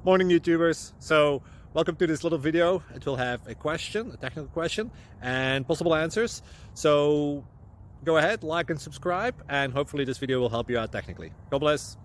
Morning YouTubers. So welcome to this little video. It will have a question, a technical question, and possible answers. So go ahead, like and subscribe, and hopefully this video will help you out technically. God bless.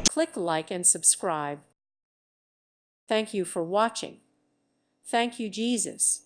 Click like and subscribe. Thank you for watching. Thank you, Jesus.